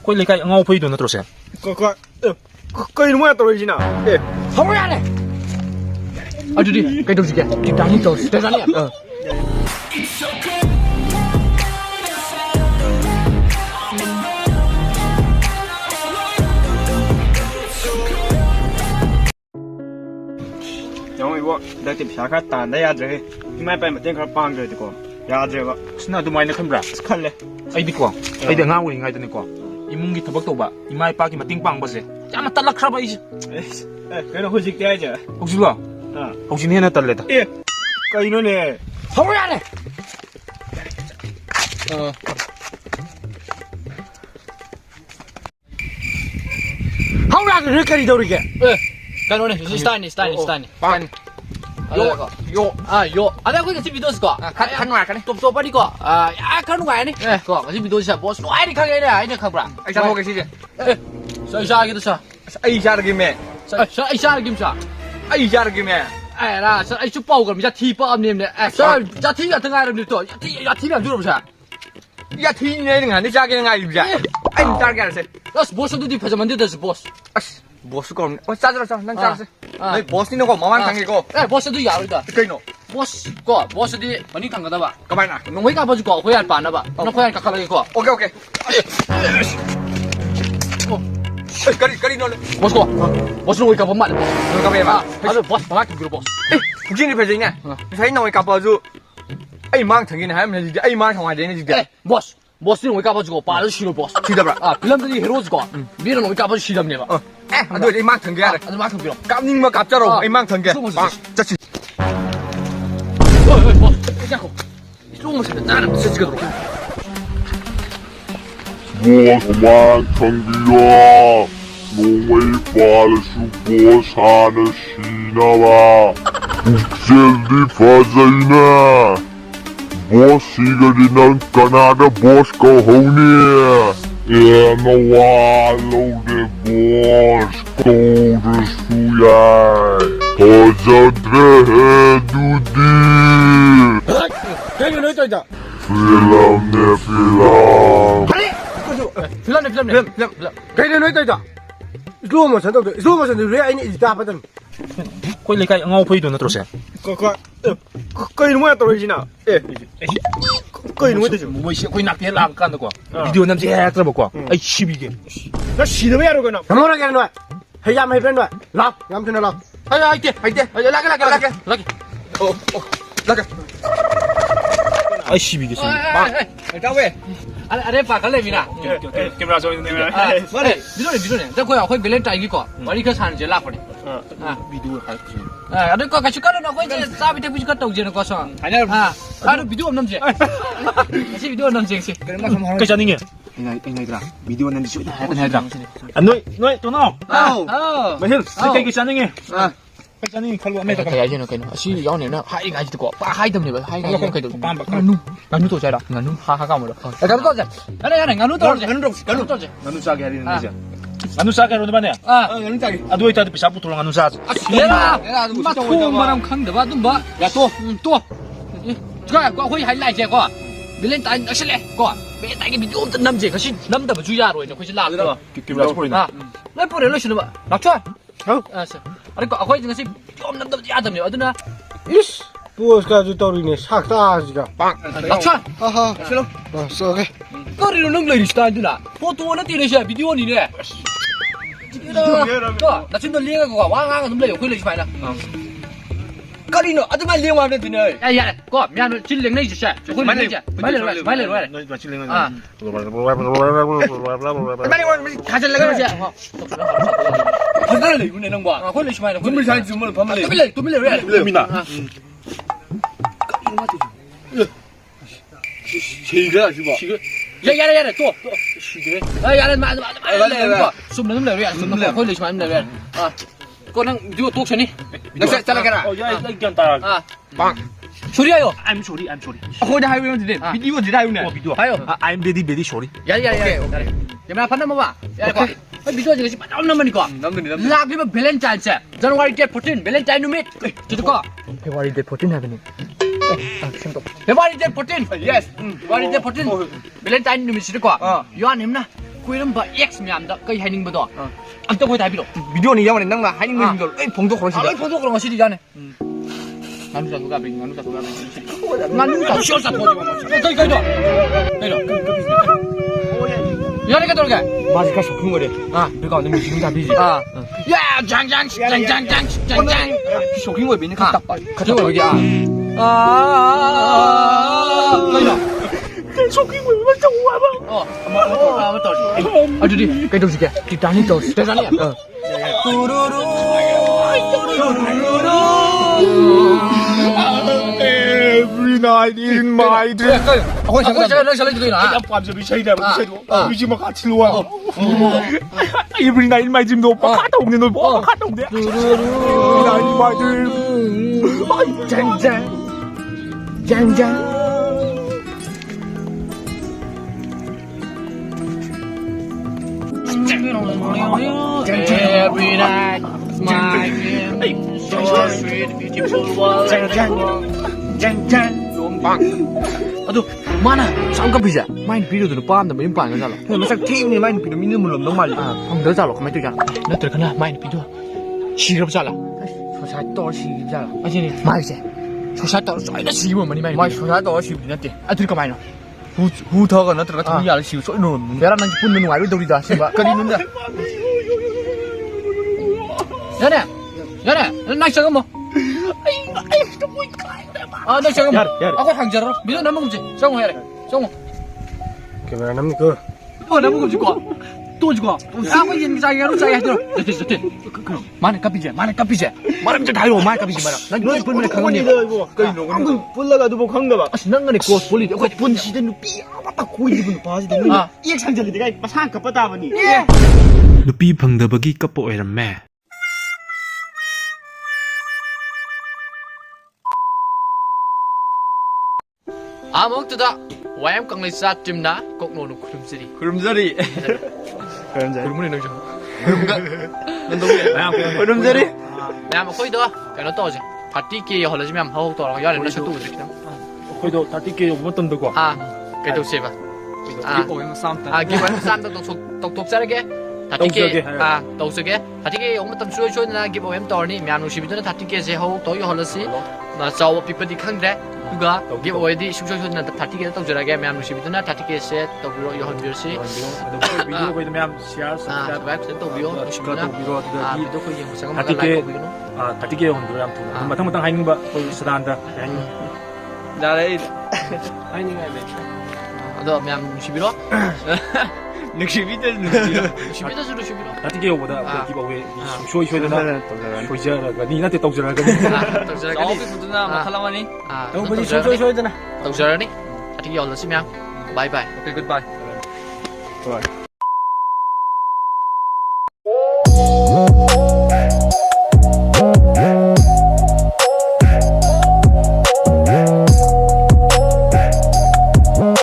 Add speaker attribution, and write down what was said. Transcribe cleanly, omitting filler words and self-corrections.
Speaker 1: ꯀꯣꯏ ꯂꯩꯀꯥꯏ ꯑꯉꯥꯎ ꯐꯩꯗꯣ ꯅꯠꯇ꯭ꯔꯣ ꯁꯦ
Speaker 2: ꯀꯩꯅꯣ ꯃꯣꯏ ꯇꯧꯔꯤꯁꯤꯅ
Speaker 3: ꯍꯧꯔ ꯌꯥꯔꯦ ꯑꯗꯨꯗꯤ ꯀꯩꯗꯧꯁꯤꯒꯦ ꯇꯤꯛꯇꯥꯛꯅꯤ ꯇꯧꯁꯤ ꯇꯧꯖꯥꯅꯤ
Speaker 2: ꯌꯦꯡꯉꯣ ꯏꯕꯣ ꯍꯟꯗꯛꯇꯤ ꯄꯩꯁꯥ ꯈꯔ ꯇꯥꯟꯗ ꯌꯥꯗ꯭ꯔꯦ ꯏꯃꯥ ꯏꯄꯥ ꯃꯇꯦꯡ ꯈꯔ ꯄꯥꯡꯗ꯭ꯔꯗꯤꯀꯣ ꯌꯥꯗ꯭ꯔꯦꯕ
Speaker 1: ꯁꯤꯅ ꯑꯗꯨꯃꯥꯏꯅ ꯈꯟꯕ꯭ꯔꯥ
Speaker 2: ꯈꯜꯂꯦ
Speaker 1: ꯑꯩꯗꯤꯀꯣ ꯑꯩꯗꯤ ꯑꯉꯥꯡ ꯑꯣꯏꯔꯤꯉꯩꯗꯅꯤꯀꯣ ꯏꯃꯨꯡꯒꯤ ꯊꯕꯛ ꯇꯧꯕ ꯏꯃꯥ ꯏꯄꯥꯒꯤ ꯃꯇꯦꯡ ꯄꯥꯡꯕꯁꯦ ꯌꯥꯝꯅ ꯇꯜꯂꯛꯈ꯭ꯔꯕ ꯑꯩꯁꯦ
Speaker 2: ꯀꯩꯅꯣ ꯍꯧꯖꯤꯛꯇꯤ ꯍꯥꯏꯁꯦ
Speaker 1: ꯍꯧꯖꯤꯛꯂꯣ ꯍꯧꯖꯤꯛꯅ ꯍꯦꯟꯅ ꯇꯜꯂꯦꯗ
Speaker 2: ꯀꯩꯅꯣꯅꯦ
Speaker 3: ꯍꯧꯔ ꯌꯥꯔꯦ ꯍꯧꯔ ꯌꯥꯔꯦ ꯀꯔꯤ ꯇꯧꯔꯤꯒꯦ
Speaker 4: ꯀꯩꯅꯣꯅꯦ ꯁ꯭ꯇꯥꯏꯜꯅꯤ ꯌꯣ ꯑꯗ ꯑꯩꯈꯣꯏ ꯉꯁꯤ ꯚꯤꯗꯤꯑꯣꯁꯤꯀꯣ
Speaker 3: ꯈꯔ ꯅꯨꯡꯉꯥꯏꯔꯛꯀꯅꯤ
Speaker 4: ꯇꯣꯞ ꯇꯣꯞꯄꯅꯤꯀꯣ ꯌꯥꯝ ꯈꯔ ꯅꯨꯡꯉꯥꯏꯔꯅꯤ ꯀꯣ ꯉꯁꯤ ꯚꯤꯗꯤꯑꯣꯁꯤꯗ ꯕꯣꯁ ꯅꯨꯡꯉꯥꯏꯔꯤ ꯈꯪꯉꯦꯅꯦ ꯑꯩꯅ ꯈꯪꯕ꯭ꯔꯥ
Speaker 3: ꯑꯩ ꯆꯥꯊꯣꯛꯑꯒꯦ ꯁꯤꯁꯦ
Speaker 4: ꯑꯩ ꯆꯥꯒꯦꯗ ꯁꯥ
Speaker 3: ꯑꯩ ꯆꯥꯔꯒꯦ ꯃꯦ
Speaker 4: ꯑꯩ ꯆꯥꯔꯒꯦ ꯁꯥ
Speaker 3: ꯑꯩ ꯆꯥꯔꯒꯦ ꯃꯦ
Speaker 4: ꯔꯥ ꯑꯩꯁꯨ ꯄꯥꯎꯈ꯭ꯔꯕ ꯌꯥꯊꯤ ꯄꯛꯑꯕꯅꯦ ꯌꯥꯊꯤ ꯉꯥꯛꯇ ꯉꯥꯏꯔꯕꯅꯤ ꯇꯣ ꯌꯥꯊꯤ ꯃꯌꯥꯝ ꯁꯨꯔꯕ ꯁꯥ
Speaker 3: ꯌꯥꯊꯤꯅꯦ ꯑꯩꯅ ꯉꯍꯥꯟꯗꯩ ꯆꯥꯒꯦꯅ ꯉꯥꯏꯔꯤꯕꯁꯦ ꯑꯩ ꯆꯥꯔꯒꯦ ꯍꯥꯏꯔꯁꯦ
Speaker 4: ꯑꯁ ꯕꯣꯁ ꯑꯗꯨꯗꯤ ꯐꯖꯃꯟꯗꯦꯗꯁꯨ ꯕꯣꯁ
Speaker 3: ꯑꯁ ꯕꯣꯁꯁꯨ ꯀꯧꯔꯝꯅꯤ ꯍꯣꯏ ꯆꯥꯖꯔꯣ ꯅꯪ ꯆꯥꯔꯁꯦ ꯅꯣꯏ ꯕꯣꯁꯅꯤꯅꯀꯣ ꯃꯃꯥꯡ ꯈꯪꯉꯦꯀꯣ
Speaker 4: ꯕꯣꯁ ꯑꯗꯨ ꯌꯥꯔꯣꯏꯗ
Speaker 3: ꯀꯩꯅꯣ
Speaker 4: ꯕꯣꯁ ꯕꯣꯁꯗꯤ ꯃꯅꯤꯡ ꯊꯪꯒꯗꯕ
Speaker 3: ꯀꯃꯥꯏꯅ
Speaker 4: ꯅꯣꯡꯃꯩ ꯀꯥꯞꯄꯁꯨꯀꯣ ꯑꯩꯈꯣꯏ ꯌꯥꯟ ꯄꯥꯟꯅꯕ ꯅꯈꯣꯏ ꯌꯥꯟ ꯀꯥꯈꯠꯂꯒꯦꯀꯣ
Speaker 3: 오케이 그리 너는
Speaker 4: 버스고 버스 너무 가본 말
Speaker 3: 너가 왜 봐?
Speaker 4: 아주 버스 방학 기로 버스
Speaker 3: 국진이 배정이네 사이 너무 까봐줘 아이 망 당기네 하면 이제 아이 망 상황이 되네 지금
Speaker 4: 버스 버스 너무 가봐주고 빠르 싫어 버스
Speaker 3: 지다브라
Speaker 4: 아 빌런들이 헤로즈고 미래 너무 가봐주 싫답니다
Speaker 3: 너 이제 망 당겨야 돼
Speaker 4: 아주 망 당기로
Speaker 3: 깜닝 뭐 갑자로 아이 망 당겨 자치
Speaker 4: 버스 자꾸 조금 더 나는 쓰지가 들어
Speaker 5: Boas Tangia, não é falso, boas na China lá. O que ele faz aí, né? Boas siga de não Canadá, boas corrone. É no halo de boas, todos suyai. Todos do dia.
Speaker 2: 그게 너 있다
Speaker 5: Filão de filão.
Speaker 4: 빌런네
Speaker 2: 그게 너 있다 슬로우 모션 또 슬로우 모션 왜 아니 이다 받은
Speaker 1: ꯀꯣꯏ ꯂꯩꯀꯥꯏ ꯑꯉꯥꯎ ꯐꯩꯗꯣ ꯅꯠꯇ꯭ꯔꯣ ꯁꯦ
Speaker 2: 그게 뭐 떨어지나 그게 뭐 되죠
Speaker 1: ꯃꯣꯏꯁꯤ ꯑꯩꯈꯣꯏ ꯅꯥꯛꯇ ꯍꯦꯛ ꯂꯥꯛꯑꯀꯥꯟꯗꯀꯣ ꯚꯤꯗꯤꯑꯣ ꯅꯝꯁꯦ ꯍꯥꯏꯔꯛꯇ꯭ꯔꯕꯀꯣ ꯑꯩ ꯁꯤꯕꯤꯒꯦ
Speaker 2: 나 시도해 하러 그나 가만하게 하는 거야 해야 해 변 거야 라 얌전해 라
Speaker 4: 하이게 라게
Speaker 1: ꯑꯩ ꯁꯤꯕꯤꯒꯦ
Speaker 3: 까왜
Speaker 4: 아래 바갈래 미나
Speaker 2: 카메라 좀 있네
Speaker 4: 그래 미도네 저거야 거기 밸런타인이고 머리 그 사는 제 라거든
Speaker 1: ꯚꯤꯗꯤꯑꯣ ꯍꯥꯏꯔꯛꯁꯦ
Speaker 4: 아들 거 같이 가는 거 이제 사비 대비 갔다 오지는 거서 아니야 아들 비디오 없는지 같이 비디오 없는지
Speaker 1: ꯀꯩ ꯆꯥꯅꯤꯡꯉꯦ
Speaker 3: 이나이들아 미디어 낸지 쇼
Speaker 1: 하여튼 ꯅꯣꯏ ꯇꯣꯅꯥꯎ ꯃꯍꯤꯜ ꯀꯩ ꯆꯥꯅꯤꯡꯉꯦ ꯀꯩ ꯆꯥꯅꯤꯡꯉꯦ ꯈꯜꯂꯣ ꯑꯃ
Speaker 4: kaya yun kaya asi yawnena hai ga jito ko pa hai dam ne ba hai ga kai do nganu to jara nganu ha ka mo da ga to ja ana nganu to ja
Speaker 1: ꯉꯥꯅꯨ ꯆꯥꯒꯦ ꯍꯥꯏꯔꯤꯅꯦ ꯉꯥꯅꯨ ꯆꯥꯒꯦ 하는데 말이야
Speaker 3: 너는 짜기
Speaker 1: ꯑꯗꯨ 어이따도 ꯄꯩꯁꯥ ꯄꯨꯊꯣꯛꯑ ꯉꯥꯅꯨ ꯆꯥꯁꯦ
Speaker 4: 얘라 마 통마람 칸데 봐 좀 봐. 야 또. 저거 거기 하이라이트 거. 밀렌타인 낚실래 거. 매다게 비디오 없던 남자 같이 남다부 주야로 이제 거기 라.
Speaker 1: 기브라 스포리나
Speaker 4: 나 뿌려 놓으시는 봐. 낙쳐. 알았어. 아니 거 거기 같이 좀 남다 야담요. 어디나?
Speaker 2: 이씨 부어스까지 떨어지네 삭다지가
Speaker 4: 낙쳐.
Speaker 2: 아하 싫어 쏘게
Speaker 4: 거리로 능력이 스타일이나. 포토는 뛰는 비디오니네. 나 지금 리가 거 와가 좀 레요. 거기 파이나.
Speaker 3: 까리노 아줌마 리용하면 되네
Speaker 4: 야, 거 미안해. 질랭 내지 샤. 거기 내지. 말래.
Speaker 1: 너 맞힐래는
Speaker 3: 빨리 가질래가 그러지 하달래 이거 내는 거야
Speaker 4: 거기 파이나.
Speaker 3: 눈물 잘 주면 밤을
Speaker 4: 또 밀래 왜?
Speaker 1: 미나
Speaker 3: 제이가 주봐
Speaker 4: 야래 또 시계 야래 맞아 숨는 래 숨는 거기 파이나 래 거는 이거 독선이
Speaker 3: 나 잘라가라
Speaker 1: 야 이겼다
Speaker 4: 빵 소리야요
Speaker 1: I'm sorry
Speaker 3: 거기 하이면 돼 비디오 지다 하이네
Speaker 1: 비디오
Speaker 4: 하요
Speaker 1: I'm very sorry
Speaker 4: 야 야마 판나 봐 야 거 비디오 지금 좀 남는다니까
Speaker 3: 남는
Speaker 4: 라기면 밸런타인 제 January 14 밸런타인 nuit 저거
Speaker 3: February 14 하더니
Speaker 4: February 14 yes February 14 밸런타인 nuit 저거 요한 힘나 ꯀꯣꯏꯔꯝꯕ X ꯃꯌꯥꯝꯗ ꯀꯩ ꯍꯥꯏꯅꯤꯡꯕꯗꯣ ꯑꯝꯇ ꯑꯩꯈꯣꯏꯗ ꯍꯥꯏꯕꯤꯔꯛꯑꯣ
Speaker 3: ꯕꯤꯗꯤꯑꯣꯅꯤ ꯌꯥꯎꯔꯦ ꯅꯪꯅ ꯍꯥꯏꯅꯤꯡꯕꯁꯤꯡꯗꯣ ꯂꯣꯏ ꯐꯣꯡꯗꯣꯛꯈ꯭ꯔꯣ
Speaker 4: ꯂꯣꯏ
Speaker 3: ꯁꯤꯗ
Speaker 4: ꯐꯣꯡꯗꯣꯛꯈ꯭ꯔꯣ ꯉꯁꯤꯗꯤ ꯌꯥꯅꯤ nganu satu gabi siapa satu kaido ya ni kator ga
Speaker 3: 마지 가 쇼킹 거래 내가 오늘 지금 다 비지
Speaker 4: ya jang
Speaker 3: 쇼킹 거래 민이 딱
Speaker 4: kator 여기 kaido
Speaker 1: 쇼킹 왜 완전 와봐.
Speaker 4: betul aduh di kaido sih kita ni terus ni
Speaker 1: Every night in my dream.
Speaker 4: aku jangan itu
Speaker 1: 나 밤새 미쳐이다 미쳐도 우리 집 같이 놀아. Every night in my dream 너 오빠 갔다 오네 너 오빠 갔다 오네. Every night in my dream. 짠짠.
Speaker 4: every night my dream so sweet beautiful world aduh mana sampai bisa main video tuh paham tapi paham nggak salah
Speaker 3: masa tim nih main video minum belum normal
Speaker 4: không đỡ salah kemarin tuh ya nah terkena main video sihir salah
Speaker 3: susah toh sih jalan
Speaker 4: aja nih mai sih susah tau soalnya sih mau main
Speaker 3: mai susah toh sih nanti
Speaker 4: aduh kemarin
Speaker 3: 후터가 나 들어가 정리 안 시고 소리 놓는 내가 난 분명 와이로 돌리다 씨발 거리는데
Speaker 4: 야네 나 저거 뭐 아, 나 저거 뭐 아고 항저러 미도 남은 거지 정호 해라 정호
Speaker 1: 그러면 남는 거
Speaker 4: 뭐 남은 거지 거 또 주고 아고 yin 자기 하루 자기 하더라 됐 많이 값이지 말하면 저 다요 많이 값이지 말아 난 너희 분명히 강원이
Speaker 2: 한국 볼라가도 뭐 강가 봐.
Speaker 4: 신랑간에 그거 볼리 어디 본 시대는 삐아빠 고이 분 봐지 되는 아
Speaker 2: 이액 상절이 내가 마상 급하다 보니.
Speaker 6: ꯅꯨꯄꯤ ꯐꯪꯗꯕꯒꯤ ꯀꯞꯄ ꯑꯣꯏꯔꯝꯃꯦ
Speaker 4: 아무것도다 와임 강레 사팀나 꼭노는 구름들이
Speaker 3: 구름자리
Speaker 4: 구름이 넣죠
Speaker 3: 구름자리
Speaker 4: 야 거기도 그냥 떠지 다띠기 흘러지면 하고 돌아 야는 너 셔도 오지 그냥
Speaker 1: 거기도 다 띠게 못던 데고.
Speaker 4: 아 그래도 세봐 아 기본 쌈도 똑똑 자르게 다띠기 아 똑똑게 다띠기 오면 쇼쇼나 기본 떠니 미안우 시비도 다띠기 제 하고 또 흘러시 나 자워 피퍼디 칸데 누가 기본에디 쇼쇼쇼나 다띠기 똑저라게 미안우 시비도나 다띠기 세 똑으로 요한비르시
Speaker 1: 비디오 거기도 면 시알
Speaker 4: 아 웹 또 비오 시비나 아 비도 거기 영상 막
Speaker 1: 다띠게
Speaker 4: 라이브 보이노
Speaker 1: 다 띠게 온 거야 아무튼 마탕마탕 하는 거 거기 쓰다한다.
Speaker 3: 나래
Speaker 4: 너 미안 시비로 시비도 주로 시비로
Speaker 1: 다 띠게 오보다 기바 왜 쇼이쇼이다. 쇼이자가 니한테 떡절하가.
Speaker 4: 똑저라게
Speaker 3: 부드나 마칼라마니
Speaker 4: 아
Speaker 3: 너무 뭐지 쇼쇼쇼이잖아
Speaker 4: 똑저라니 다띠기 올라시면 바이바이
Speaker 3: 오케이 굿바이
Speaker 2: 좋아.